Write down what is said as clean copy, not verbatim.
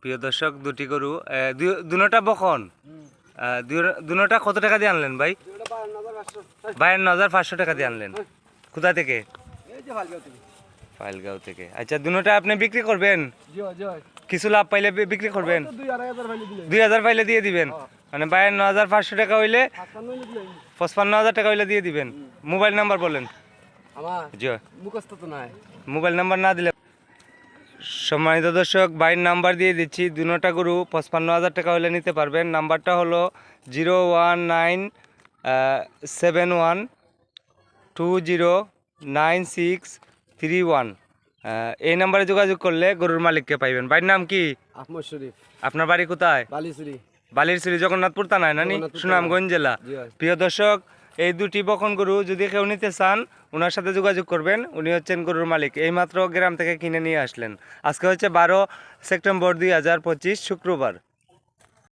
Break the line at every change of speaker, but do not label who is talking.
প্রিয় দর্শক, দুটি গরু, দুনোটা বখন, দুনোটা কত টাকা দিয়ে আনলেন ভাই? 52,500 টাকা দিয়ে আনলেন। কোথা থেকে? ফাইলগাঁও থেকে। আচ্ছা, দুনোটা আপনি বিক্রি করবেন? কিছু লাভ পাইলে বিক্রি করবেন? 2,000 পাইলে দিয়ে দিবেন, মানে 52,500 টাকা হইলে 55,000 টাকা হইলে দিয়ে দিবেন। মোবাইল নাম্বার বলেন। মোবাইল নাম্বার না দিলে। সম্মানিত দর্শক, বাইর নাম্বার দিয়ে দিচ্ছি। দুনোটা গরু 55,000 টাকা হলে নিতে পারবেন। নাম্বারটা হলো 01971209631। এই নাম্বারে যোগাযোগ করলে গরুর মালিককে পাইবেন। বাইর নাম কি?
আহমদ শরীফ।
আপনার বাড়ি কোথায়? বালিরছড়ি, জগন্নাথপুর থানায়, নানি, সুনামগঞ্জ জেলা। প্রিয় দর্শক, এই দুটি বকন গরু যদি কেউ নিতে চান, ওনার সাথে যোগাযোগ করবেন। উনি হচ্ছেন গরুর মালিক। এইমাত্র গ্রাম থেকে কিনে নিয়ে আসলেন। আজকে হচ্ছে 12 সেপ্টেম্বর 2025 শুক্রবার।